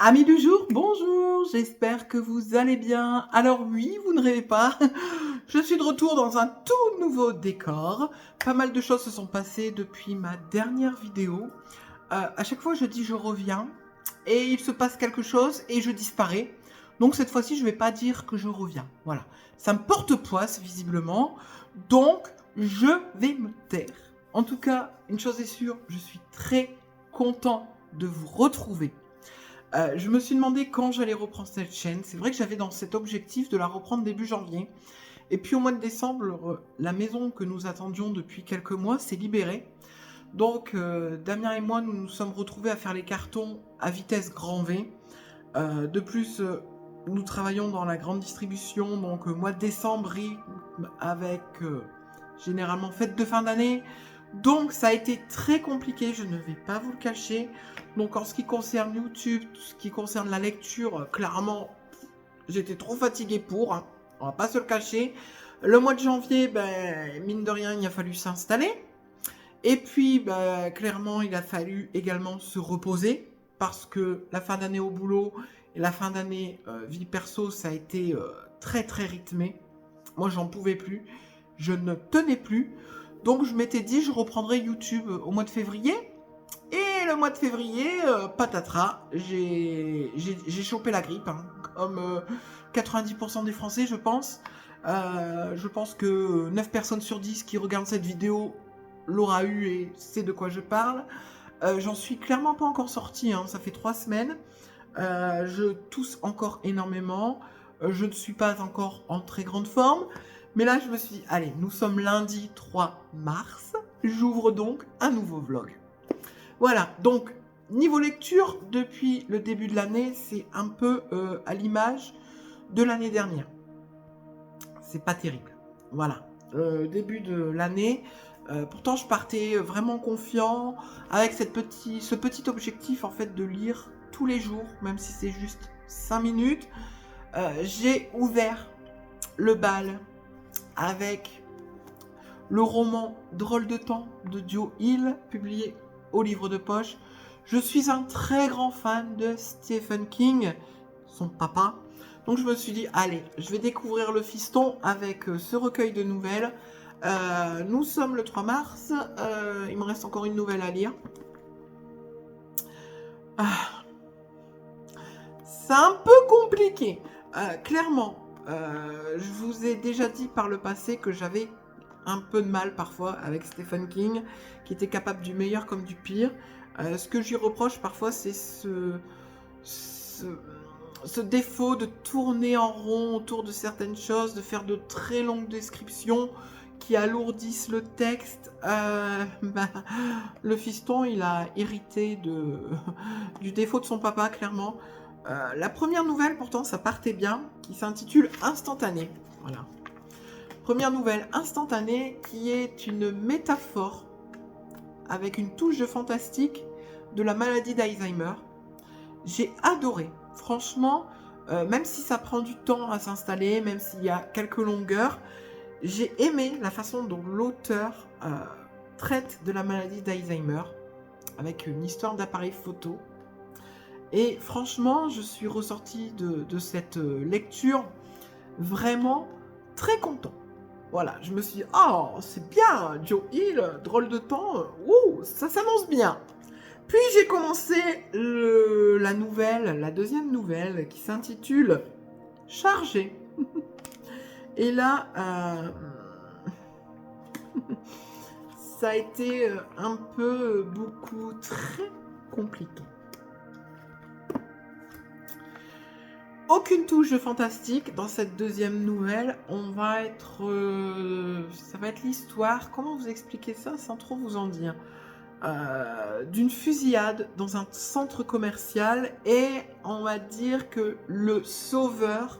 Amis du jour, bonjour, j'espère que vous allez bien. Alors oui, vous ne rêvez pas, je suis de retour dans un tout nouveau décor. Pas mal de choses se sont passées depuis ma dernière vidéo. À chaque fois je dis je reviens et il se passe quelque chose et je disparais. Donc cette fois-ci je ne vais pas dire que je reviens. Voilà, ça me porte poisse visiblement, donc je vais me taire. En tout cas, une chose est sûre, je suis très content de vous retrouver. Je me suis demandé quand j'allais reprendre cette chaîne. C'est vrai que j'avais dans cet objectif de la reprendre début janvier. Et puis au mois de décembre, la maison que nous attendions depuis quelques mois s'est libérée. Donc Damien et moi, nous nous sommes retrouvés à faire les cartons à vitesse grand V. De plus, nous travaillons dans la grande distribution. Donc mois de décembre rythme avec généralement fête de fin d'année. Donc ça a été très compliqué, je ne vais pas vous le cacher. Donc en ce qui concerne YouTube, tout ce qui concerne la lecture, clairement, j'étais trop fatiguée pour, hein, on va pas se le cacher. Le mois de janvier, mine de rien, il a fallu s'installer. Et puis, clairement, il a fallu également se reposer, parce que la fin d'année au boulot et la fin d'année vie perso, ça a été très très rythmé. Moi, j'en pouvais plus, je ne tenais plus. Donc je m'étais dit, je reprendrai YouTube au mois de février. Et le mois de février, patatras, j'ai chopé la grippe, hein, comme 90% des Français, je pense. Je pense que 9 personnes sur 10 qui regardent cette vidéo l'aura eu et sait de quoi je parle. J'en suis clairement pas encore sortie, hein, ça fait 3 semaines. Je tousse encore énormément. Je ne suis pas encore en très grande forme. Mais là, je me suis dit, allez, nous sommes lundi 3 mars. J'ouvre donc un nouveau vlog. Voilà, donc, niveau lecture, depuis le début de l'année, c'est un peu à l'image de l'année dernière. C'est pas terrible. Voilà, début de l'année. Pourtant, je partais vraiment confiant, avec ce petit objectif, en fait, de lire tous les jours, même si c'est juste 5 minutes. J'ai ouvert le bal avec le roman Drôle de temps de Joe Hill, publié au livre de poche. Je suis un très grand fan de Stephen King, son papa. Donc je me suis dit, allez, je vais découvrir le fiston avec ce recueil de nouvelles. Nous sommes le 3 mars, il me reste encore une nouvelle à lire. C'est un peu compliqué. Clairement, je vous ai déjà dit par le passé que j'avais un peu de mal parfois avec Stephen King, qui était capable du meilleur comme du pire. Ce que je lui reproche parfois, c'est ce défaut de tourner en rond autour de certaines choses, de faire de très longues descriptions qui alourdissent le texte. Le fiston, il a hérité du défaut de son papa, clairement. La première nouvelle, pourtant, ça partait bien, qui s'intitule Instantané. Voilà. Première nouvelle, Instantané, qui est une métaphore avec une touche de fantastique de la maladie d'Alzheimer. J'ai adoré. Franchement, même si ça prend du temps à s'installer, même s'il y a quelques longueurs, j'ai aimé la façon dont l'auteur traite de la maladie d'Alzheimer, avec une histoire d'appareil photo. Et franchement, je suis ressortie de cette lecture vraiment très content. Voilà, je me suis dit, oh, c'est bien, Joe Hill, drôle de temps, ça s'annonce bien. Puis j'ai commencé la deuxième nouvelle, qui s'intitule Chargé. Et là, ça a été un peu, beaucoup, très compliqué. Aucune touche de fantastique dans cette deuxième nouvelle. On va être... ça va être l'histoire, comment vous expliquer ça sans trop vous en dire, d'une fusillade dans un centre commercial, et on va dire que le sauveur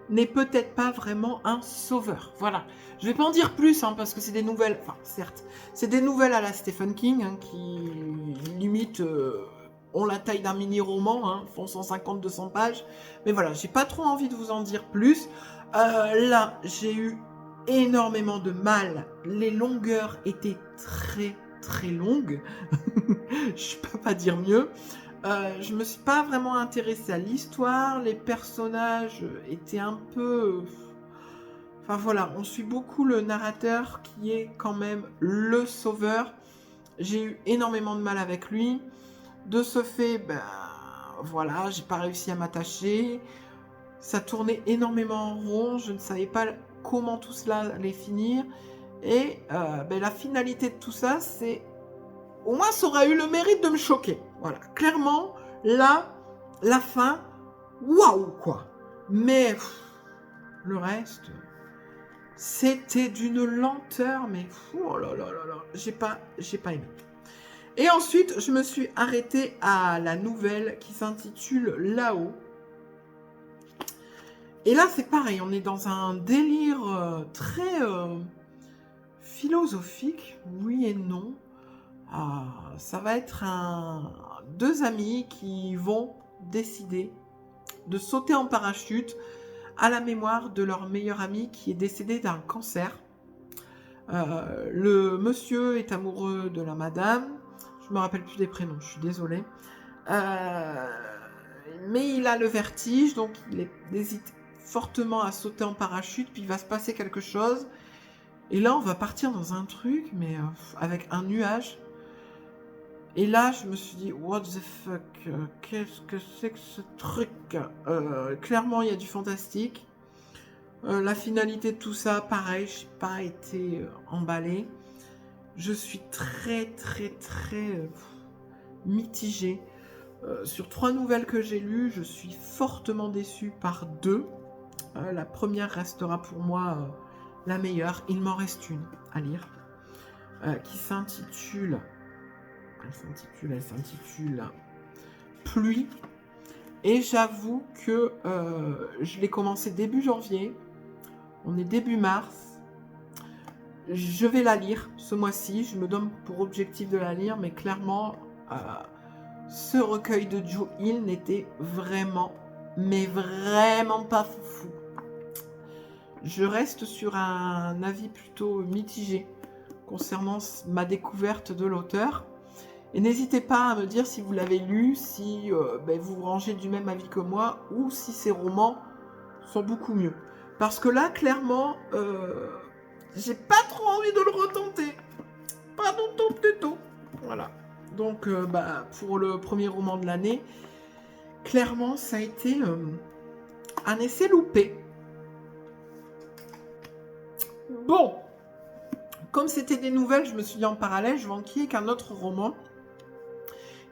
n'est peut-être pas vraiment un sauveur. Voilà. Je vais pas en dire plus, hein, parce que c'est des nouvelles... Enfin, certes, c'est des nouvelles à la Stephen King, hein, qui limite... ont la taille d'un mini-roman, hein, font 150-200 pages. Mais voilà, j'ai pas trop envie de vous en dire plus. Là, j'ai eu énormément de mal. Les longueurs étaient très très longues. Je peux pas dire mieux. Je me suis pas vraiment intéressée à l'histoire. Les personnages étaient un peu... Enfin voilà, on suit beaucoup le narrateur qui est quand même le sauveur. J'ai eu énormément de mal avec lui. De ce fait, ben voilà, j'ai pas réussi à m'attacher. Ça tournait énormément en rond. Je ne savais pas comment tout cela allait finir. Et ben, la finalité de tout ça, c'est... Au moins, ça aurait eu le mérite de me choquer. Voilà, clairement, là, la fin, waouh, quoi. Mais le reste, c'était d'une lenteur, mais oh là là là là, j'ai pas aimé. Et ensuite, je me suis arrêtée à la nouvelle qui s'intitule Là-haut. Et là, c'est pareil, on est dans un délire très philosophique, oui et non. Ça va être deux amis qui vont décider de sauter en parachute à la mémoire de leur meilleur ami qui est décédé d'un cancer. Le monsieur est amoureux de la madame. Je me rappelle plus des prénoms, je suis désolée. Mais il a le vertige, donc il hésite fortement à sauter en parachute, puis il va se passer quelque chose. Et là, on va partir dans un truc, mais avec un nuage. Et là, je me suis dit, what the fuck, qu'est-ce que c'est que ce truc? Clairement, il y a du fantastique. La finalité de tout ça, pareil, je n'ai pas été emballée. Je suis très mitigée. Sur 3 nouvelles que j'ai lues, je suis fortement déçue par 2. La première restera pour moi la meilleure. Il m'en reste une à lire, qui s'intitule... Elle s'intitule Pluie. Et j'avoue que je l'ai commencé début janvier. On est début mars. Je vais la lire ce mois-ci. Je me donne pour objectif de la lire. Mais clairement, ce recueil de Joe Hill n'était vraiment, mais vraiment pas foufou. Je reste sur un avis plutôt mitigé concernant ma découverte de l'auteur. Et n'hésitez pas à me dire si vous l'avez lu, si vous vous rangez du même avis que moi, ou si ces romans sont beaucoup mieux. Parce que là, clairement, j'ai pas trop envie de le retenter. Pas non plus tôt. Voilà. Donc, pour le premier roman de l'année, clairement, ça a été un essai loupé. Bon. Comme c'était des nouvelles, je me suis dit en parallèle, je vais enquiller qu'un autre roman.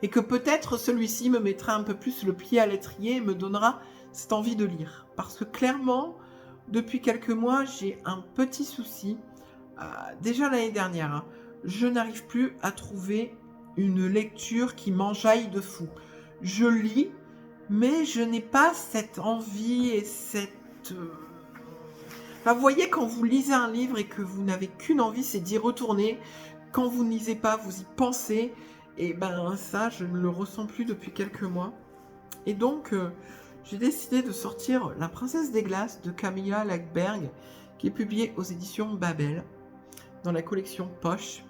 Et que peut-être celui-ci me mettra un peu plus le pied à l'étrier et me donnera cette envie de lire. Parce que clairement, depuis quelques mois, j'ai un petit souci. Déjà l'année dernière, je n'arrive plus à trouver une lecture qui m'enjaille de fou. Je lis, mais je n'ai pas cette envie et cette... Enfin, vous voyez, quand vous lisez un livre et que vous n'avez qu'une envie, c'est d'y retourner. Quand vous ne lisez pas, vous y pensez. Et ben ça, je ne le ressens plus depuis quelques mois. Et donc, j'ai décidé de sortir La Princesse des Glaces de Camilla Läckberg, qui est publiée aux éditions Babel, dans la collection Poche.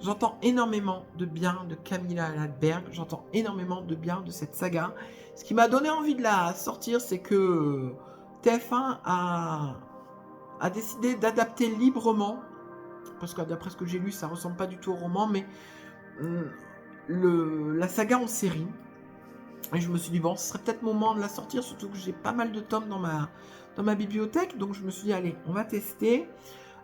J'entends énormément de bien de Camilla Läckberg, j'entends énormément de bien de cette saga. Ce qui m'a donné envie de la sortir, c'est que TF1 a décidé d'adapter librement, parce que d'après ce que j'ai lu, ça ressemble pas du tout au roman, mais... la saga en série. Et je me suis dit, bon, ce serait peut-être le moment de la sortir, surtout que j'ai pas mal de tomes dans ma bibliothèque. Donc je me suis dit, allez, on va tester.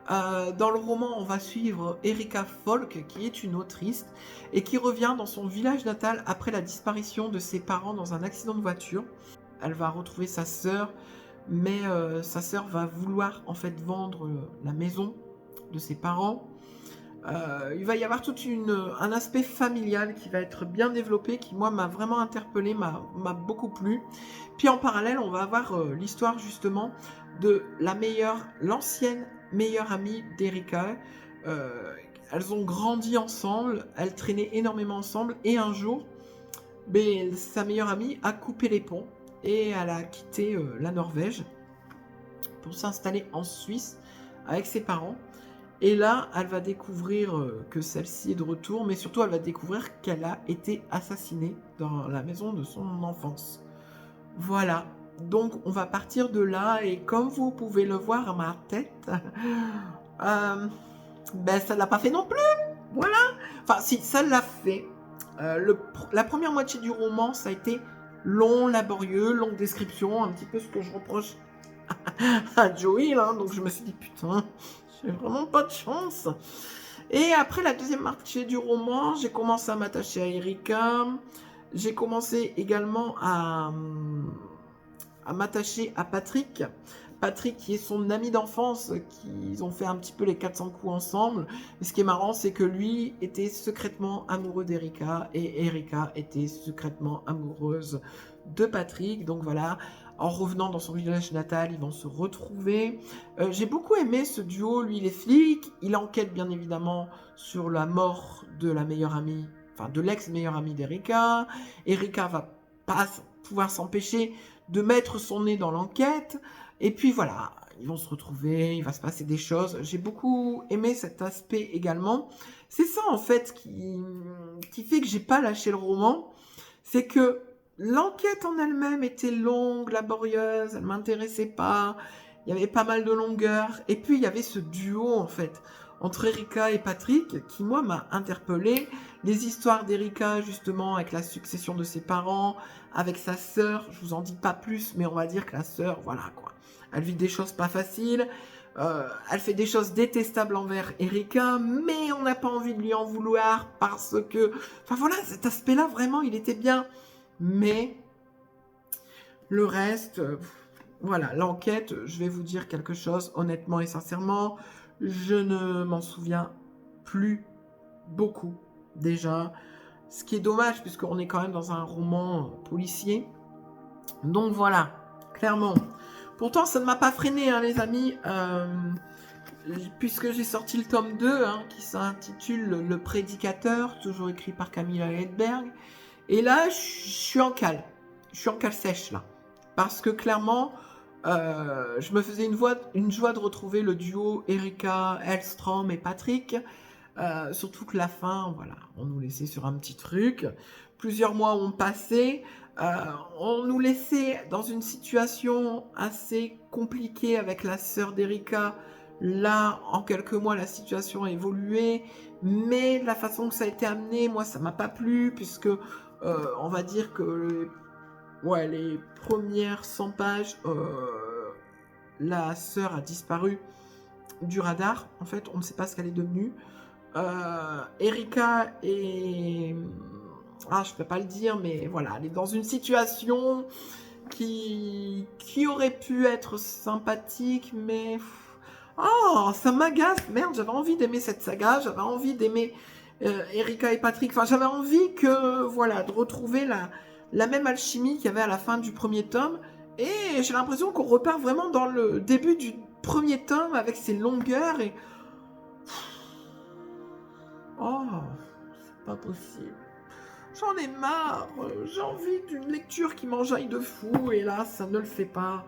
Dans le roman, on va suivre Erika Folk, qui est une autrice, et qui revient dans son village natal après la disparition de ses parents dans un accident de voiture. Elle va retrouver sa sœur, mais sa sœur va vouloir en fait vendre la maison de ses parents. Il va y avoir tout un aspect familial qui va être bien développé, qui moi m'a vraiment interpellé, m'a beaucoup plu. Puis en parallèle, on va avoir l'histoire justement de l'ancienne meilleure amie d'Erika. Elles ont grandi ensemble, elles traînaient énormément ensemble, et un jour, sa meilleure amie a coupé les ponts et elle a quitté la Norvège pour s'installer en Suisse avec ses parents. Et là, elle va découvrir que celle-ci est de retour, mais surtout, elle va découvrir qu'elle a été assassinée dans la maison de son enfance. Voilà. Donc, on va partir de là, et comme vous pouvez le voir à ma tête, ben, ça l'a pas fait non plus. Voilà. Enfin, si, ça l'a fait. La première moitié du roman, ça a été long, laborieux, longue description, un petit peu ce que je reproche à Joey, là. Donc, je me suis dit, putain, j'ai vraiment pas de chance. Et après la deuxième moitié du roman, j'ai commencé à m'attacher à Erika. J'ai commencé également à m'attacher à Patrick. Patrick qui est son ami d'enfance, qu'ils ont fait un petit peu les 400 coups ensemble. Et ce qui est marrant, c'est que lui était secrètement amoureux d'Erika et Erika était secrètement amoureuse de Patrick. Donc voilà, en revenant dans son village natal, ils vont se retrouver. J'ai beaucoup aimé ce duo. Lui, il est flic, il enquête bien évidemment sur la mort de la meilleure amie, enfin de l'ex-meilleure amie d'Erika. Erika va pas pouvoir s'empêcher de mettre son nez dans l'enquête. Et puis voilà, ils vont se retrouver, il va se passer des choses. J'ai beaucoup aimé cet aspect également. C'est ça en fait qui fait que j'ai pas lâché le roman. C'est que l'enquête en elle-même était longue, laborieuse, elle m'intéressait pas. Il y avait pas mal de longueur. Et puis il y avait ce duo en fait entre Erika et Patrick qui moi m'a interpellée. Les histoires d'Erika justement avec la succession de ses parents, avec sa sœur, je vous en dis pas plus, mais on va dire que la sœur, voilà quoi. Elle vit des choses pas faciles, elle fait des choses détestables envers Erika, mais on n'a pas envie de lui en vouloir parce que... Enfin voilà, cet aspect-là, vraiment, il était bien. Mais le reste, voilà, l'enquête, je vais vous dire quelque chose, honnêtement et sincèrement, je ne m'en souviens plus beaucoup, déjà. Ce qui est dommage, puisqu'on est quand même dans un roman policier. Donc voilà, clairement... Pourtant, ça ne m'a pas freiné, hein, les amis, puisque j'ai sorti le tome 2, hein, qui s'intitule Le Prédicateur, toujours écrit par Camilla Hedberg. Et là, je suis en cale. Je suis en cale sèche, là. Parce que clairement, je me faisais une joie de retrouver le duo Erika, Hellstrom et Patrick. Surtout que la fin, voilà, on nous laissait sur un petit truc. Plusieurs mois ont passé. On nous laissait dans une situation assez compliquée avec la sœur d'Erika. Là, en quelques mois, la situation a évolué, mais la façon que ça a été amené, moi, ça m'a pas plu, puisque on va dire que les premières 100 pages, la sœur a disparu du radar. En fait, on ne sait pas ce qu'elle est devenue. Erika est... je ne peux pas le dire, mais voilà, elle est dans une situation qui aurait pu être sympathique, mais... ça m'agace, merde, j'avais envie d'aimer cette saga, j'avais envie d'aimer Erika et Patrick, enfin, j'avais envie que, voilà, de retrouver la même alchimie qu'il y avait à la fin du premier tome, et j'ai l'impression qu'on repart vraiment dans le début du premier tome, avec ses longueurs, et... c'est pas possible. J'en ai marre, j'ai envie d'une lecture qui m'enjaille de fou, et là, ça ne le fait pas.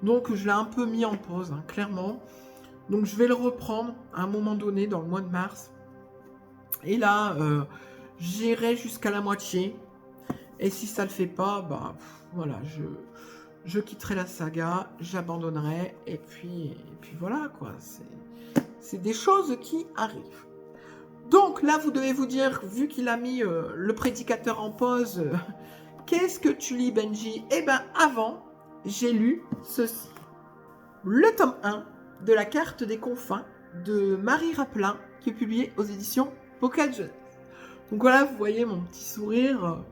Donc, je l'ai un peu mis en pause, hein, clairement. Donc, je vais le reprendre à un moment donné, dans le mois de mars. Et là, j'irai jusqu'à la moitié. Et si ça le fait pas, voilà, je quitterai la saga, j'abandonnerai, et puis voilà, quoi. C'est des choses qui arrivent. Donc là, vous devez vous dire, vu qu'il a mis le prédicateur en pause, qu'est-ce que tu lis, Benji? Eh bien, avant, j'ai lu ceci. Le tome 1 de la carte des confins de Marie Rapelin, qui est publié aux éditions Pocket Jeunesse. Donc voilà, vous voyez mon petit sourire.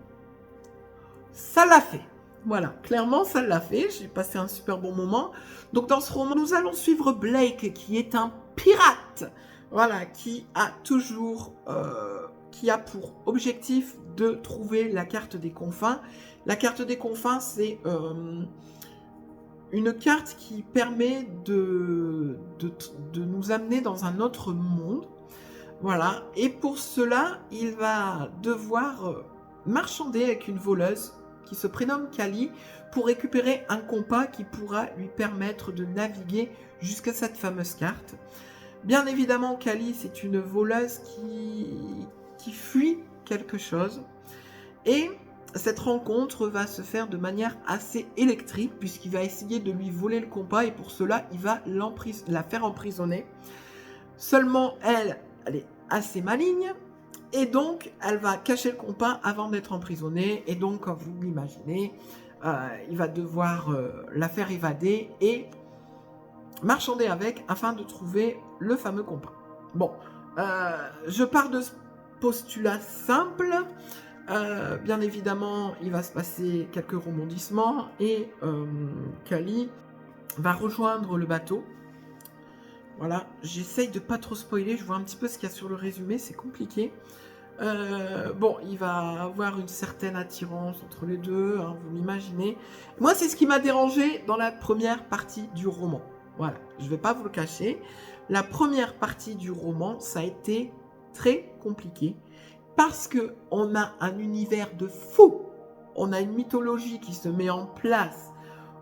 Ça l'a fait. Voilà, clairement, ça l'a fait. J'ai passé un super bon moment. Donc dans ce roman, nous allons suivre Blake, qui est un pirate. Voilà, qui a pour objectif de trouver la carte des confins. La carte des confins, c'est une carte qui permet de nous amener dans un autre monde. Voilà, et pour cela, il va devoir marchander avec une voleuse qui se prénomme Kali pour récupérer un compas qui pourra lui permettre de naviguer jusqu'à cette fameuse carte. Bien évidemment, Kali, c'est une voleuse qui fuit quelque chose. Et cette rencontre va se faire de manière assez électrique, puisqu'il va essayer de lui voler le compas, et pour cela, il va la faire emprisonner. Seulement, elle est assez maligne, et donc, elle va cacher le compas avant d'être emprisonnée, et donc, comme vous l'imaginez, il va devoir la faire évader et marchander avec afin de trouver le fameux compas. Bon, je pars de ce postulat simple. Bien évidemment, il va se passer quelques rebondissements et Kali va rejoindre le bateau. Voilà, j'essaye de pas trop spoiler, je vois un petit peu ce qu'il y a sur le résumé, c'est compliqué. Bon, il va avoir une certaine attirance entre les deux, hein, vous l'imaginez. Moi, c'est ce qui m'a dérangé dans la première partie du roman. Voilà, je ne vais pas vous le cacher. La première partie du roman, ça a été très compliqué parce qu'on a un univers de fou. On a une mythologie qui se met en place.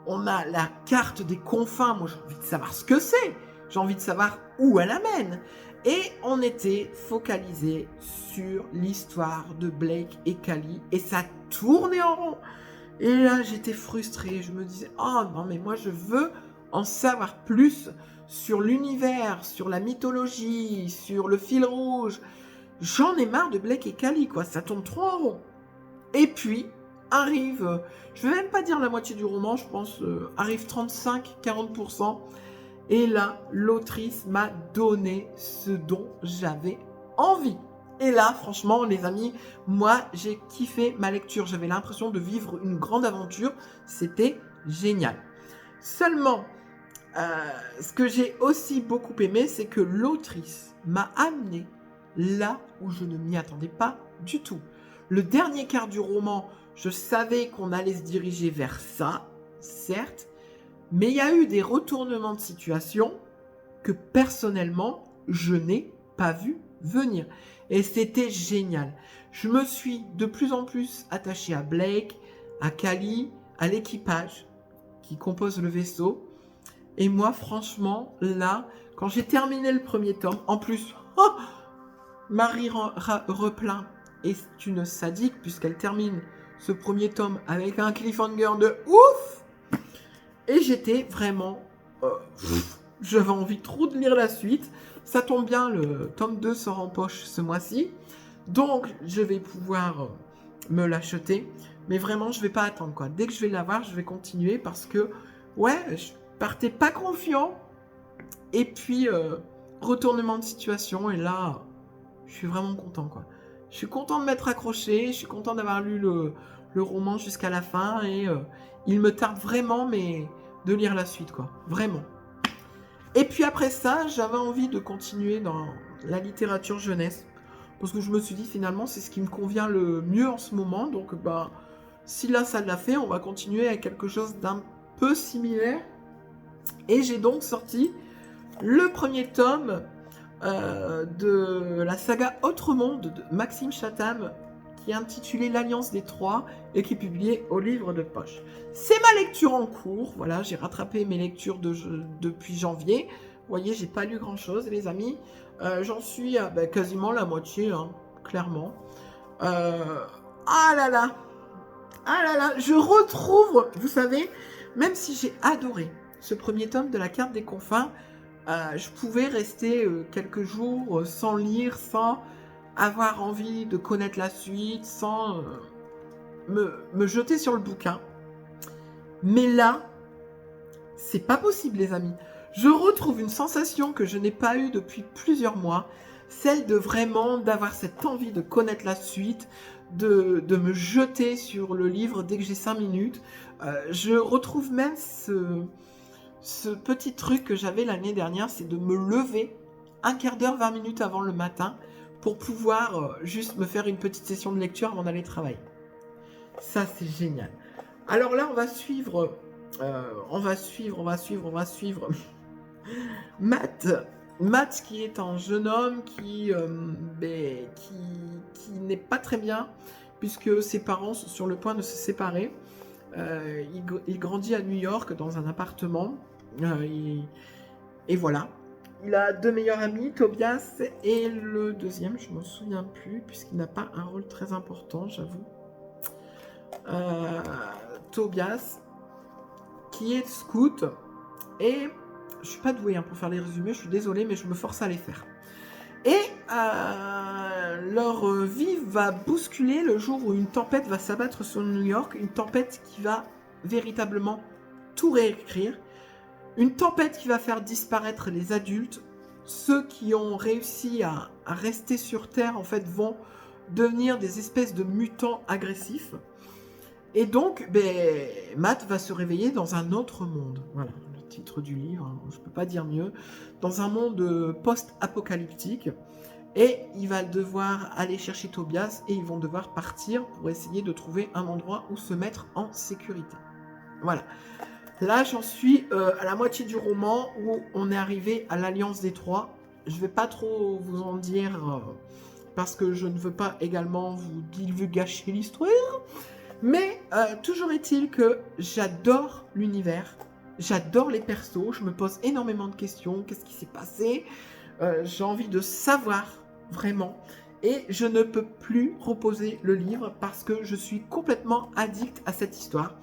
On a la carte des confins. Moi, j'ai envie de savoir ce que c'est. J'ai envie de savoir où elle amène. Et on était focalisé sur l'histoire de Blake et Kali. Et ça tournait en rond. Et là, j'étais frustrée. Je me disais, oh non, mais moi, je veux en savoir plus sur l'univers, sur la mythologie, sur le fil rouge. J'en ai marre de Blake et Kali, quoi. Ça tourne trop en rond. Et puis, arrive, je ne vais même pas dire la moitié du roman, je pense, arrive 35-40%. Et là, l'autrice m'a donné ce dont j'avais envie. Et là, franchement, les amis, moi, j'ai kiffé ma lecture. J'avais l'impression de vivre une grande aventure. C'était génial. Seulement, ce que j'ai aussi beaucoup aimé, c'est que l'autrice m'a amené là où je ne m'y attendais pas du tout. Le dernier quart du roman, je savais qu'on allait se diriger vers ça, certes, mais il y a eu des retournements de situation que personnellement, je n'ai pas vu venir. Et c'était génial. Je me suis de plus en plus attachée à Blake, à Kali, à l'équipage qui compose le vaisseau. Et moi, franchement, là, quand j'ai terminé le premier tome, en plus, Marie Replin est une sadique puisqu'elle termine ce premier tome avec un cliffhanger de ouf. Et j'étais vraiment... j'avais envie trop de lire la suite. Ça tombe bien, le tome 2 sort en poche ce mois-ci. Donc, je vais pouvoir me l'acheter. Mais vraiment, je ne vais pas attendre, quoi. Dès que je vais l'avoir, je vais continuer parce que, ouais, je partais pas confiant. Et puis, retournement de situation. Et là, je suis vraiment content, quoi. Je suis content de m'être accroché. Je suis content d'avoir lu le roman jusqu'à la fin. Et il me tarde vraiment, mais de lire la suite, quoi. Vraiment. Et puis après ça, j'avais envie de continuer dans la littérature jeunesse. Parce que je me suis dit, finalement, c'est ce qui me convient le mieux en ce moment. Donc, bah, si là, ça l'a fait, on va continuer avec quelque chose d'un peu similaire. Et j'ai donc sorti le premier tome de la saga Autre Monde de Maxime Chatham, qui est intitulé L'Alliance des Trois et qui est publié au livre de poche. C'est ma lecture en cours. Voilà, j'ai rattrapé mes lectures depuis janvier. Vous voyez, j'ai pas lu grand-chose, les amis. J'en suis à quasiment la moitié, hein, clairement. Ah là là, je retrouve, vous savez, même si j'ai adoré ce premier tome de la carte des confins, je pouvais rester quelques jours sans lire, sans avoir envie de connaître la suite, sans me jeter sur le bouquin. Mais là, c'est pas possible, les amis. Je retrouve une sensation que je n'ai pas eue depuis plusieurs mois, celle de vraiment d'avoir cette envie de connaître la suite, de me jeter sur le livre dès que j'ai 5 minutes. Je retrouve même ce petit truc que j'avais l'année dernière, c'est de me lever un quart d'heure, 20 minutes avant le matin pour pouvoir juste me faire une petite session de lecture avant d'aller travailler. Ça, c'est génial. Alors là, on va suivre Matt qui est un jeune homme qui n'est pas très bien puisque ses parents sont sur le point de se séparer. Il grandit à New York dans un appartement et voilà. il a deux meilleurs amis, Tobias et le deuxième, je ne m'en souviens plus, puisqu'il n'a pas un rôle très important, j'avoue. Tobias, qui est scout, et je suis pas douée pour faire les résumés, je suis désolée, mais je me force à les faire. Et leur vie va bousculer le jour où une tempête va s'abattre sur New York, une tempête qui va véritablement tout réécrire, une tempête qui va faire disparaître les adultes. Ceux qui ont réussi à rester sur Terre, en fait, vont devenir des espèces de mutants agressifs. Et donc, Matt va se réveiller dans un autre monde. Voilà, le titre du livre, je ne peux pas dire mieux. Dans un monde post-apocalyptique. Et il va devoir aller chercher Tobias et ils vont devoir partir pour essayer de trouver un endroit où se mettre en sécurité. Voilà. Là, j'en suis à la moitié du roman où on est arrivé à l'Alliance des Trois. Je ne vais pas trop vous en dire parce que je ne veux pas également vous gâcher l'histoire. Mais toujours est-il que j'adore l'univers, j'adore les persos, je me pose énormément de questions. Qu'est-ce qui s'est passé ? J'ai envie de savoir vraiment. Et je ne peux plus reposer le livre parce que je suis complètement addict à cette histoire.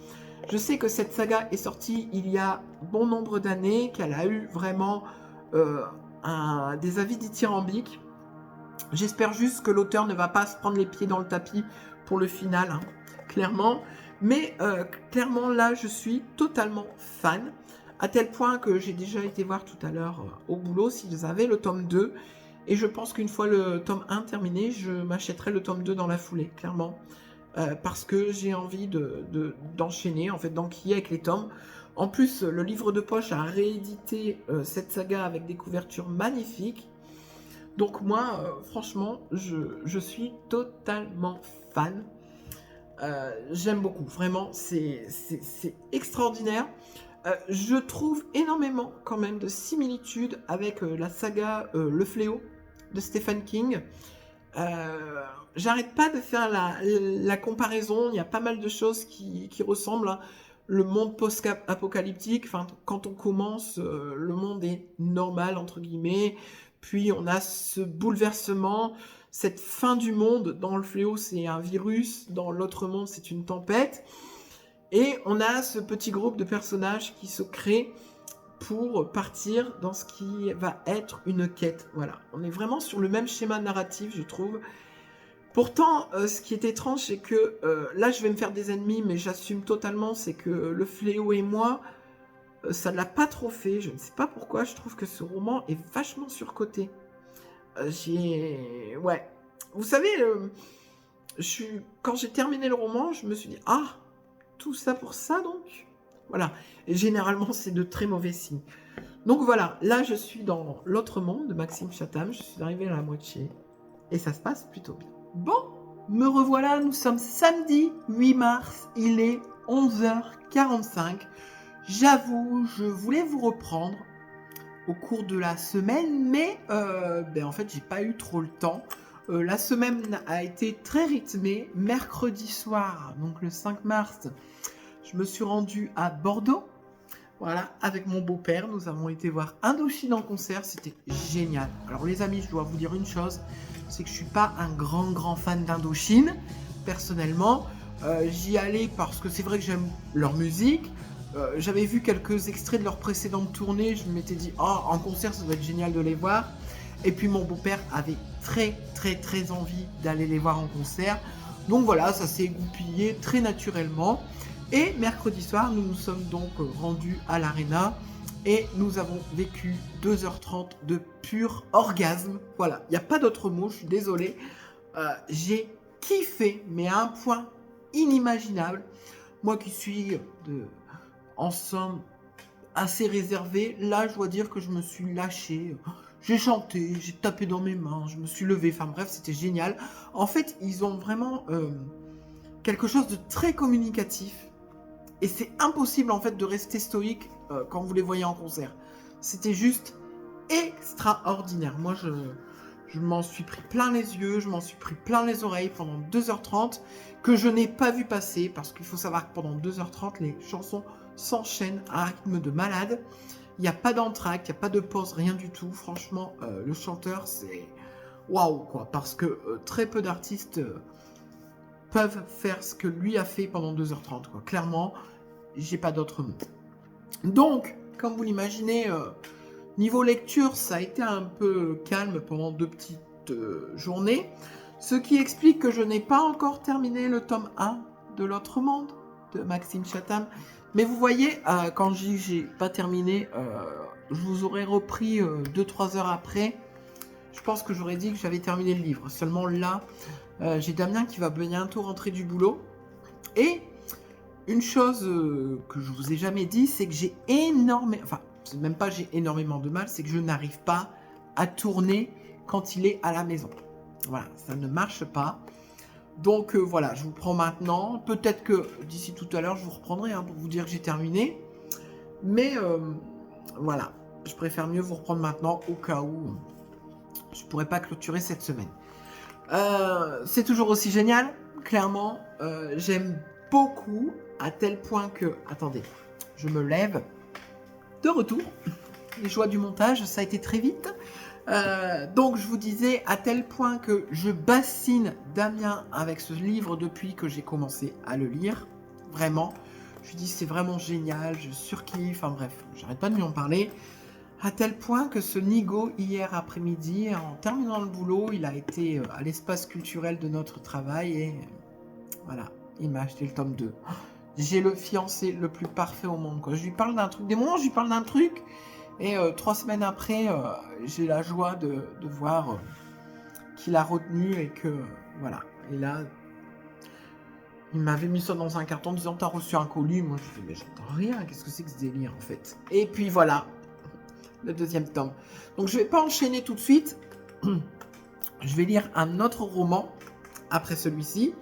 Je sais que cette saga est sortie il y a bon nombre d'années, qu'elle a eu vraiment des avis dithyrambiques. J'espère juste que l'auteur ne va pas se prendre les pieds dans le tapis pour le final, clairement. Mais clairement, là, je suis totalement fan, à tel point que j'ai déjà été voir tout à l'heure au boulot s'ils avaient le tome 2. Et je pense qu'une fois le tome 1 terminé, je m'achèterai le tome 2 dans la foulée, clairement. Parce que j'ai envie d'enchaîner, en fait, d'enquiller avec les tomes. En plus, le livre de poche a réédité cette saga avec des couvertures magnifiques. Donc moi, franchement, je suis totalement fan. J'aime beaucoup, vraiment, c'est extraordinaire. Je trouve énormément quand même de similitudes avec la saga Le Fléau de Stephen King. J'arrête pas de faire la comparaison, il y a pas mal de choses qui ressemblent, hein. Le monde post-apocalyptique, quand on commence, le monde est normal, entre guillemets, puis on a ce bouleversement, cette fin du monde. Dans Le Fléau, c'est un virus, dans l'autre monde, c'est une tempête, et on a ce petit groupe de personnages qui se crée pour partir dans ce qui va être une quête. Voilà, on est vraiment sur le même schéma narratif, je trouve. Pourtant, ce qui est étrange, c'est que là, je vais me faire des ennemis, mais j'assume totalement, c'est que Le Fléau et moi, ça ne l'a pas trop fait. Je ne sais pas pourquoi, je trouve que ce roman est vachement surcoté. Ouais. Vous savez, quand j'ai terminé le roman, je me suis dit, ah, tout ça pour ça, donc voilà. Et généralement, c'est de très mauvais signes. Donc voilà, là, je suis dans l'autre monde de Maxime Chatham. Je suis arrivée à la moitié. Et ça se passe plutôt bien. Bon, me revoilà, nous sommes samedi 8 mars, il est 11h45. J'avoue, je voulais vous reprendre au cours de la semaine, mais en fait, j'ai pas eu trop le temps. La semaine a été très rythmée. Mercredi soir, donc le 5 mars, je me suis rendue à Bordeaux. Voilà, avec mon beau-père, nous avons été voir Indochine en concert, c'était génial. Alors les amis, je dois vous dire une chose, c'est que je suis pas un grand fan d'Indochine, personnellement. J'y allais parce que c'est vrai que j'aime leur musique. J'avais vu quelques extraits de leur précédente tournée, je m'étais dit, oh, en concert, ça doit être génial de les voir. Et puis mon beau-père avait très envie d'aller les voir en concert. Donc voilà, ça s'est goupillé très naturellement. Et mercredi soir, nous nous sommes donc rendus à l'Arena et nous avons vécu 2h30 de pur orgasme. Voilà, il n'y a pas d'autre mot, je suis désolée. J'ai kiffé, mais à un point inimaginable. Moi qui suis, en somme, assez réservé, là, je dois dire que je me suis lâché. J'ai chanté, j'ai tapé dans mes mains, je me suis levé. Enfin bref, c'était génial. En fait, ils ont vraiment quelque chose de très communicatif. Et c'est impossible en fait de rester stoïque quand vous les voyez en concert. C'était juste extraordinaire. Moi, je m'en suis pris plein les yeux, je m'en suis pris plein les oreilles pendant 2h30 que je n'ai pas vu passer parce qu'il faut savoir que pendant 2h30, les chansons s'enchaînent à un rythme de malade. Il n'y a pas d'entracte, il n'y a pas de pause, rien du tout. Franchement, le chanteur, c'est waouh, quoi. Parce que très peu d'artistes peuvent faire ce que lui a fait pendant 2h30, quoi. Clairement, j'ai pas d'autres mots. Donc, comme vous l'imaginez, niveau lecture, ça a été un peu calme pendant 2 petites journées. Ce qui explique que je n'ai pas encore terminé le tome 1 de L'autre monde de Maxime Chatham. Mais vous voyez, quand j'ai pas terminé, je vous aurais repris 2-3 heures après. Je pense que j'aurais dit que j'avais terminé le livre. Seulement là, j'ai Damien qui va bientôt rentrer du boulot. Et une chose que je vous ai jamais dit, c'est que j'ai énormément... Enfin, c'est même pas j'ai énormément de mal, c'est que je n'arrive pas à tourner quand il est à la maison. Voilà, ça ne marche pas. Donc voilà, je vous prends maintenant. Peut-être que d'ici tout à l'heure, je vous reprendrai pour vous dire que j'ai terminé. Mais voilà, je préfère mieux vous reprendre maintenant au cas où je ne pourrais pas clôturer cette semaine. C'est toujours aussi génial, clairement. J'aime beaucoup à tel point que... Attendez, je me lève. De retour. Les joies du montage, ça a été très vite. Donc je vous disais à tel point que je bassine Damien avec ce livre depuis que j'ai commencé à le lire. Vraiment. Je lui dis c'est vraiment génial, je surkiffe. Enfin bref, j'arrête pas de lui en parler. À tel point que ce Nigo, hier après-midi, en terminant le boulot, il a été à l'espace culturel de notre travail et voilà, il m'a acheté le tome 2. J'ai le fiancé le plus parfait au monde, quoi. Je lui parle d'un truc, des moments où je lui parle d'un truc, et 3 semaines après, j'ai la joie de voir qu'il a retenu et que, voilà. Et là, il m'avait mis ça dans un carton en disant « T'as reçu un colis ?» Moi, je dis « Mais j'entends rien, qu'est-ce que c'est que ce délire, en fait ?» Et puis voilà, le 2e tome. Donc, je vais pas enchaîner tout de suite. Je vais lire un autre roman après celui-ci.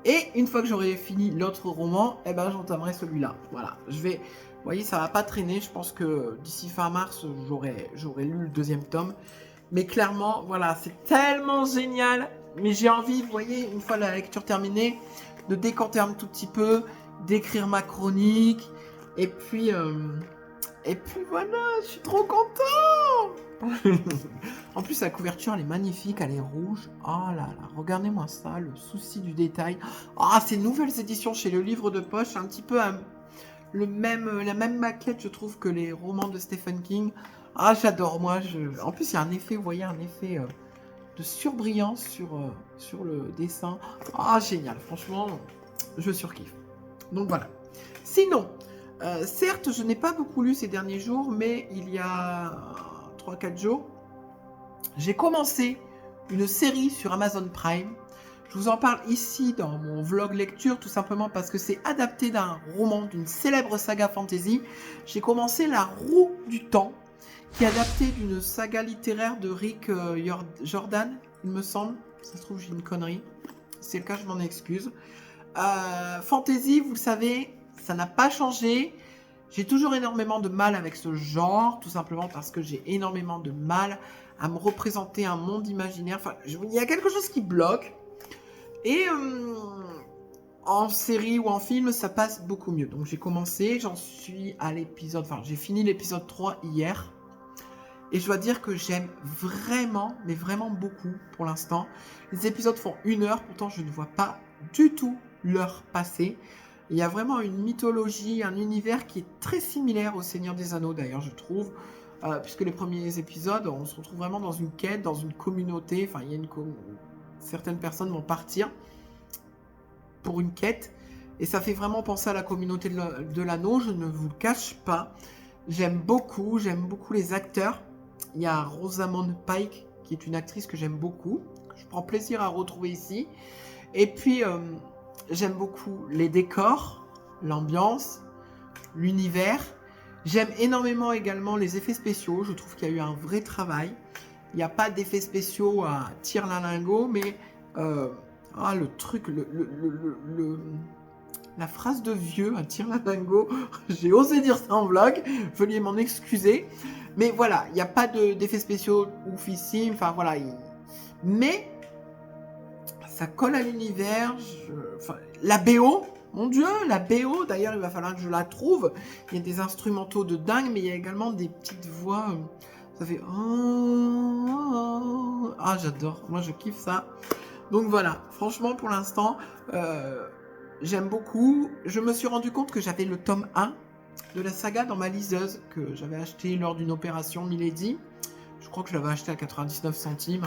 Et une fois que j'aurai fini l'autre roman, eh ben, j'entamerai celui-là. Voilà, je vais... Vous voyez, ça va pas traîner. Je pense que d'ici fin mars, j'aurai lu le 2e tome. Mais clairement, voilà, c'est tellement génial. Mais j'ai envie, vous voyez, une fois la lecture terminée, de décanter un tout petit peu, d'écrire ma chronique. Et puis voilà, je suis trop content. En plus, la couverture, elle est magnifique, elle est rouge. Oh là là, regardez-moi ça, le souci du détail. Ah, ces nouvelles éditions chez le livre de poche, un petit peu la même maquette, je trouve, que les romans de Stephen King. Ah, j'adore, moi. En plus, il y a un effet, vous voyez, un effet de surbrillance sur le dessin. Ah, génial, franchement, je surkiffe. Donc voilà. Sinon, certes, je n'ai pas beaucoup lu ces derniers jours, mais il y a 3-4 jours, j'ai commencé une série sur Amazon Prime. Je vous en parle ici dans mon vlog lecture, tout simplement parce que c'est adapté d'un roman, d'une célèbre saga fantasy. J'ai commencé La Roue du Temps, qui est adapté d'une saga littéraire de Rick Jordan, il me semble. Ça se trouve, j'ai une connerie. Si c'est le cas, je m'en excuse. Fantasy, vous le savez, ça n'a pas changé. J'ai toujours énormément de mal avec ce genre, tout simplement parce que j'ai énormément de mal à me représenter un monde imaginaire. Enfin, il y a quelque chose qui bloque. Et en série ou en film, ça passe beaucoup mieux. Donc j'ai commencé, j'en suis à l'épisode... Enfin, j'ai fini l'épisode 3 hier. Et je dois dire que j'aime vraiment, mais vraiment beaucoup pour l'instant. Les épisodes font 1 heure, pourtant je ne vois pas du tout l'heure passer. Il y a vraiment une mythologie, un univers qui est très similaire au Seigneur des Anneaux d'ailleurs, je trouve. Puisque les premiers épisodes, on se retrouve vraiment dans une quête, dans une communauté. Enfin, il y a certaines personnes vont partir pour une quête. Et ça fait vraiment penser à la communauté de l'anneau, je ne vous le cache pas. J'aime beaucoup les acteurs. Il y a Rosamund Pike, qui est une actrice que j'aime beaucoup, que je prends plaisir à retrouver ici. Et puis, j'aime beaucoup les décors, l'ambiance, l'univers. J'aime énormément également les effets spéciaux. Je trouve qu'il y a eu un vrai travail. Il n'y a pas d'effets spéciaux à tire-la-lingot, mais le truc, la phrase de vieux, à tire-la-lingot, j'ai osé dire ça en vlog, veuillez m'en excuser. Mais voilà, il n'y a pas d'effets spéciaux oufissimes, enfin voilà. Mais ça colle à l'univers. La BO, Mon Dieu, la BO, d'ailleurs, il va falloir que je la trouve. Il y a des instrumentaux de dingue, mais il y a également des petites voix. Ça fait... Ah, j'adore. Moi, je kiffe ça. Donc voilà, franchement, pour l'instant, j'aime beaucoup. Je me suis rendu compte que j'avais le tome 1 de la saga dans ma liseuse que j'avais acheté lors d'une opération Milady. Je crois que je l'avais acheté à 99 centimes.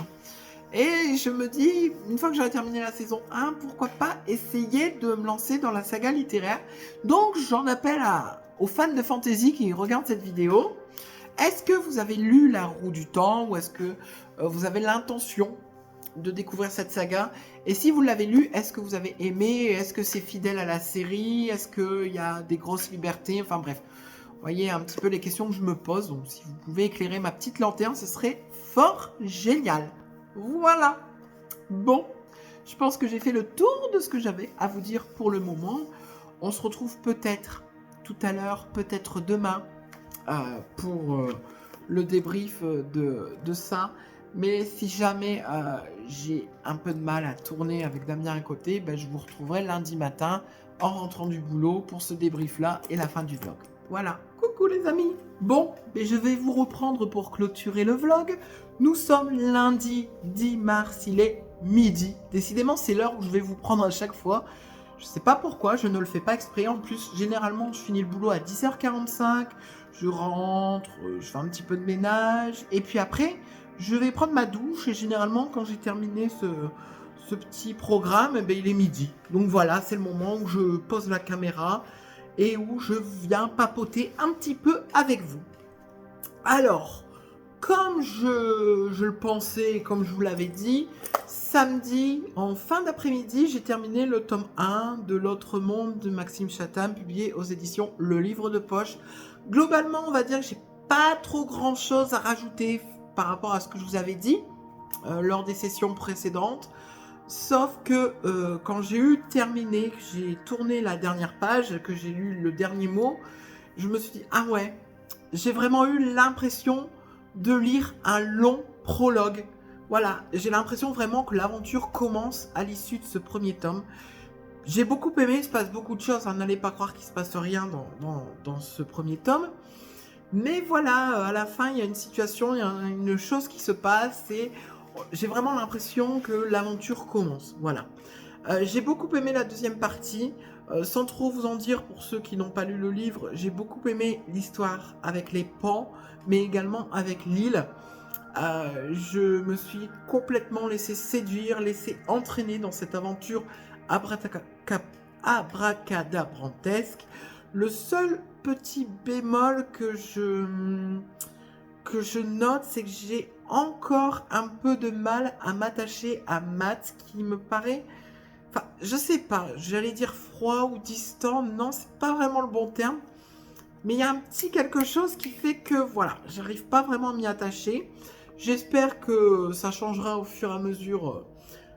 Et je me dis, une fois que j'aurai terminé la saison 1, pourquoi pas essayer de me lancer dans la saga littéraire. Donc j'en appelle aux fans de fantasy qui regardent cette vidéo. Est-ce que vous avez lu La Roue du Temps ou est-ce que vous avez l'intention de découvrir cette saga? Et si vous l'avez lu, est-ce que vous avez aimé? Est-ce que c'est fidèle à la série? Est-ce qu'il y a des grosses libertés? Enfin bref, vous voyez un petit peu les questions que je me pose. Donc si vous pouvez éclairer ma petite lanterne, ce serait fort génial. Voilà. Bon, je pense que j'ai fait le tour de ce que j'avais à vous dire pour le moment. On se retrouve peut-être tout à l'heure, peut-être demain, pour le débrief de ça. Mais si jamais j'ai un peu de mal à tourner avec Damien à côté, ben, je vous retrouverai lundi matin en rentrant du boulot pour ce débrief-là et la fin du vlog. Voilà, coucou les amis. Bon, ben, je vais vous reprendre pour clôturer le vlog. Nous sommes lundi 10 mars, il est midi. Décidément, c'est l'heure où je vais vous prendre à chaque fois. Je sais pas pourquoi, je ne le fais pas exprès. En plus, généralement, je finis le boulot à 10h45. Je rentre, je fais un petit peu de ménage. Et puis après, je vais prendre ma douche. Et généralement, quand j'ai terminé ce petit programme, eh bien, il est midi. Donc voilà, c'est le moment où je pose la caméra et où je viens papoter un petit peu avec vous. Alors, comme je le pensais et comme je vous l'avais dit, samedi, en fin d'après-midi, j'ai terminé le tome 1 de L'Autre Monde de Maxime Chatham, publié aux éditions Le Livre de Poche. Globalement, on va dire que j'ai pas trop grand-chose à rajouter par rapport à ce que je vous avais dit lors des sessions précédentes. Sauf que quand j'ai eu terminé, que j'ai tourné la dernière page, que j'ai lu le dernier mot, je me suis dit, ah ouais, j'ai vraiment eu l'impression de lire un long prologue. Voilà, j'ai l'impression vraiment que l'aventure commence à l'issue de ce premier tome. J'ai beaucoup aimé, il se passe beaucoup de choses, n'allez pas croire qu'il se passe rien dans ce premier tome. Mais voilà, à la fin, il y a une situation, il y a une chose qui se passe et j'ai vraiment l'impression que l'aventure commence. Voilà. J'ai beaucoup aimé la deuxième partie. Sans trop vous en dire pour ceux qui n'ont pas lu le livre, j'ai beaucoup aimé l'histoire avec les pans, mais également avec l'île. Je me suis complètement laissé séduire, laissé entraîner dans cette aventure abracadabrantesque. Le seul petit bémol que je note, c'est que j'ai encore un peu de mal à m'attacher à Matt, qui me paraît... Enfin, je sais pas, j'allais dire froid ou distant, non, c'est pas vraiment le bon terme. Mais il y a un petit quelque chose qui fait que, voilà, j'arrive pas vraiment à m'y attacher. J'espère que ça changera au fur et à mesure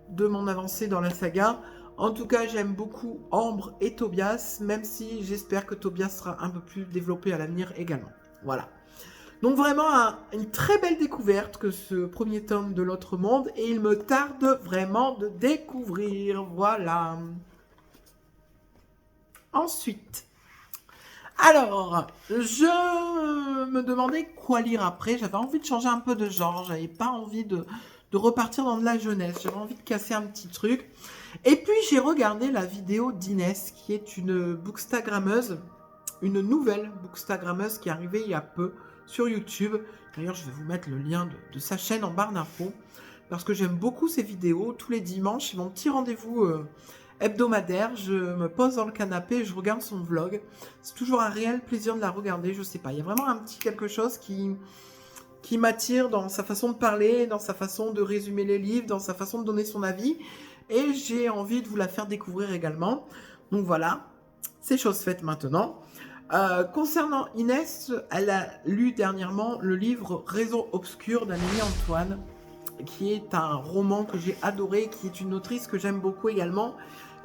de mon avancée dans la saga. En tout cas, j'aime beaucoup Ambre et Tobias, même si j'espère que Tobias sera un peu plus développé à l'avenir également. Voilà. Donc vraiment une très belle découverte que ce premier tome de L'Autre Monde, et il me tarde vraiment de découvrir, voilà. Ensuite, alors, je me demandais quoi lire après, j'avais envie de changer un peu de genre, j'avais pas envie de repartir dans de la jeunesse, j'avais envie de casser un petit truc. Et puis j'ai regardé la vidéo d'Inès, qui est une bookstagrammeuse, une nouvelle bookstagrammeuse qui est arrivée il y a peu, sur YouTube. D'ailleurs, je vais vous mettre le lien de sa chaîne en barre d'infos, parce que j'aime beaucoup ses vidéos. Tous les dimanches, c'est mon petit rendez-vous hebdomadaire. Je me pose dans le canapé et je regarde son vlog. C'est toujours un réel plaisir de la regarder, je sais pas. Il y a vraiment un petit quelque chose qui m'attire dans sa façon de parler, dans sa façon de résumer les livres, dans sa façon de donner son avis. Et j'ai envie de vous la faire découvrir également. Donc voilà, c'est chose faite maintenant. Concernant Inès, elle a lu dernièrement le livre Réseau obscur d'Amélie Antoine, qui est un roman que j'ai adoré, qui est une autrice que j'aime beaucoup également.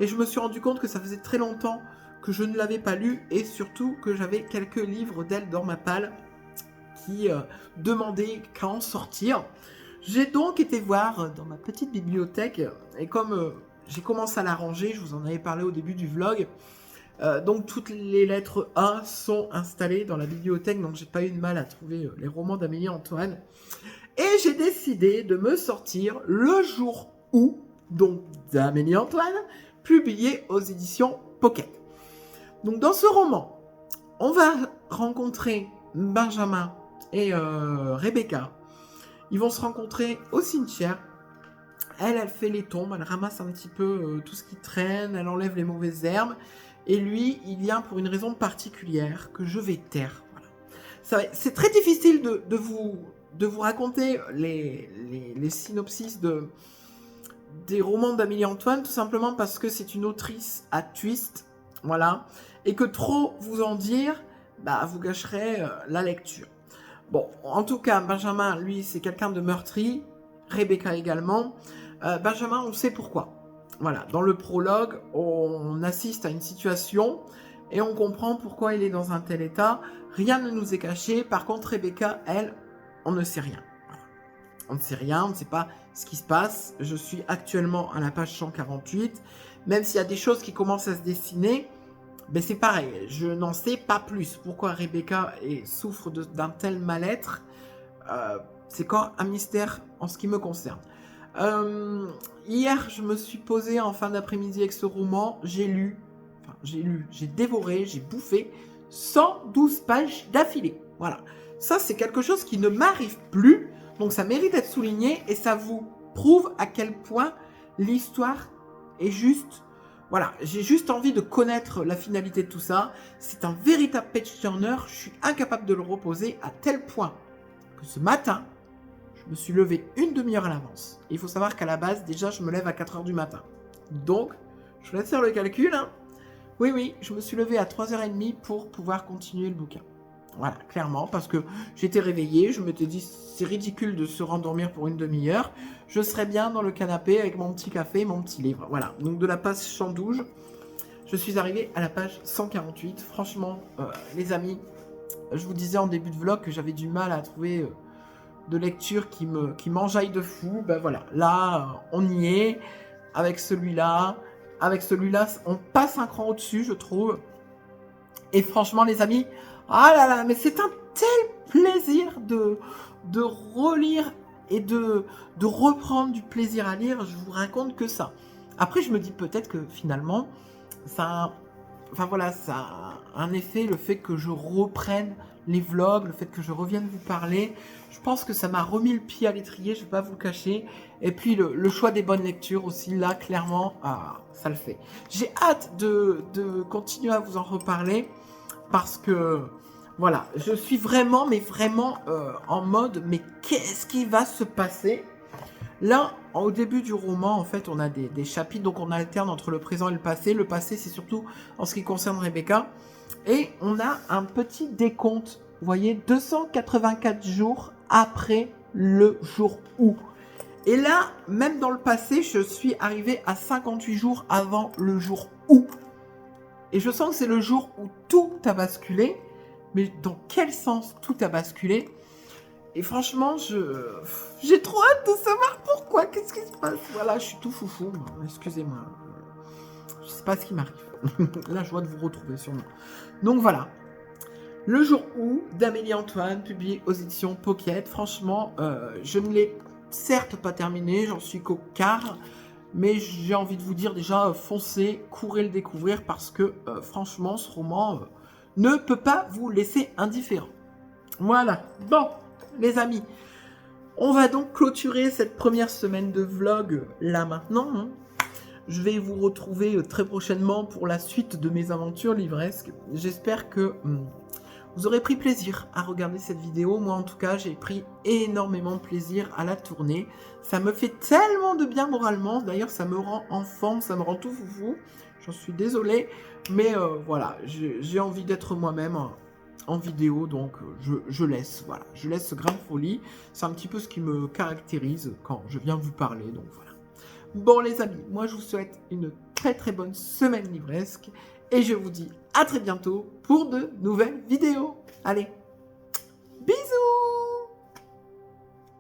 Et je me suis rendu compte que ça faisait très longtemps que je ne l'avais pas lu, et surtout que j'avais quelques livres d'elle dans ma palle qui demandaient qu'à en sortir. J'ai donc été voir dans ma petite bibliothèque, et comme j'ai commencé à la ranger, je vous en avais parlé au début du vlog. Donc toutes les lettres A sont installées dans la bibliothèque, donc j'ai pas eu de mal à trouver les romans d'Amélie Antoine. Et j'ai décidé de me sortir le jour où, donc d'Amélie Antoine, publié aux éditions Pocket. Donc dans ce roman, on va rencontrer Benjamin et Rebecca. Ils vont se rencontrer au cimetière. Elle fait les tombes, elle ramasse un petit peu tout ce qui traîne, elle enlève les mauvaises herbes. Et lui, il vient pour une raison particulière que je vais taire. Voilà. C'est très difficile de vous raconter les synopsis des romans d'Amélie Antoine, tout simplement parce que c'est une autrice à twist, voilà, et que trop vous en dire, bah, vous gâcherez la lecture. Bon, en tout cas, Benjamin, lui, c'est quelqu'un de meurtri, Rebecca également. Benjamin, on sait pourquoi. Voilà, dans le prologue, on assiste à une situation et on comprend pourquoi il est dans un tel état. Rien ne nous est caché. Par contre, Rebecca, elle, on ne sait rien. Voilà. On ne sait rien, on ne sait pas ce qui se passe. Je suis actuellement à la page 148. Même s'il y a des choses qui commencent à se dessiner, ben c'est pareil, je n'en sais pas plus. Pourquoi Rebecca souffre d'un tel mal-être, c'est quand un mystère en ce qui me concerne. Hier, je me suis posée en fin d'après-midi avec ce roman, j'ai dévoré, j'ai bouffé 112 pages d'affilée. Voilà. Ça, c'est quelque chose qui ne m'arrive plus, donc ça mérite d'être souligné et ça vous prouve à quel point l'histoire est juste. Voilà, j'ai juste envie de connaître la finalité de tout ça. C'est un véritable page turner, je suis incapable de le reposer à tel point que ce matin, je me suis levé une demi-heure à l'avance. Il faut savoir qu'à la base, déjà, je me lève à 4h du matin. Donc, je vous laisse faire le calcul. Hein. Oui, je me suis levé à 3h30 pour pouvoir continuer le bouquin. Voilà, clairement, parce que j'étais réveillée, je m'étais dit, c'est ridicule de se rendormir pour une demi-heure. Je serais bien dans le canapé avec mon petit café et mon petit livre. Voilà, donc de la page 112, je suis arrivée à la page 148. Franchement, les amis, je vous disais en début de vlog que j'avais du mal à trouver de lecture qui m'enjaille de fou. Ben voilà, là, on y est, avec celui-là. Avec celui-là, on passe un cran au-dessus, je trouve. Et franchement, les amis, ah là là, mais c'est un tel plaisir de relire et de reprendre du plaisir à lire. Je vous raconte que ça. Après, je me dis peut-être que finalement, ça a un effet, le fait que je reprenne les vlogs, le fait que je revienne vous parler. Je pense que ça m'a remis le pied à l'étrier, je ne vais pas vous le cacher. Et puis le choix des bonnes lectures aussi, là, clairement, ça le fait. J'ai hâte de continuer à vous en reparler parce que, voilà, je suis vraiment, en mode, mais qu'est-ce qui va se passer ? Là, au début du roman, en fait, on a des chapitres, donc on alterne entre le présent et le passé. Le passé, c'est surtout en ce qui concerne Rebecca. Et on a un petit décompte, vous voyez, 284 jours après le jour où. Et là, même dans le passé, je suis arrivée à 58 jours avant le jour où. Et je sens que c'est le jour où tout a basculé. Mais dans quel sens tout a basculé ? Et franchement, j'ai trop hâte de savoir pourquoi. Qu'est-ce qui se passe ? Voilà, je suis tout foufou. Excusez-moi. Je sais pas ce qui m'arrive. La joie de vous retrouver sûrement. Donc voilà. Le jour où, d'Amélie Antoine, publié aux éditions Pocket. Franchement, je ne l'ai certes pas terminé. J'en suis qu'au quart. Mais j'ai envie de vous dire déjà, foncez, courez le découvrir. Parce que franchement, ce roman ne peut pas vous laisser indifférent. Voilà. Bon. Les amis, on va donc clôturer cette première semaine de vlog là maintenant. Hein. Je vais vous retrouver très prochainement pour la suite de mes aventures livresques. J'espère que vous aurez pris plaisir à regarder cette vidéo. Moi en tout cas, j'ai pris énormément de plaisir à la tourner. Ça me fait tellement de bien moralement. D'ailleurs, ça me rend en forme, ça me rend tout foufou. J'en suis désolée. Mais voilà, j'ai envie d'être moi-même en vidéo, donc je laisse ce grain de folie. C'est un petit peu ce qui me caractérise quand je viens vous parler, donc voilà. Bon les amis, moi je vous souhaite une très très bonne semaine livresque et je vous dis à très bientôt pour de nouvelles vidéos. Allez,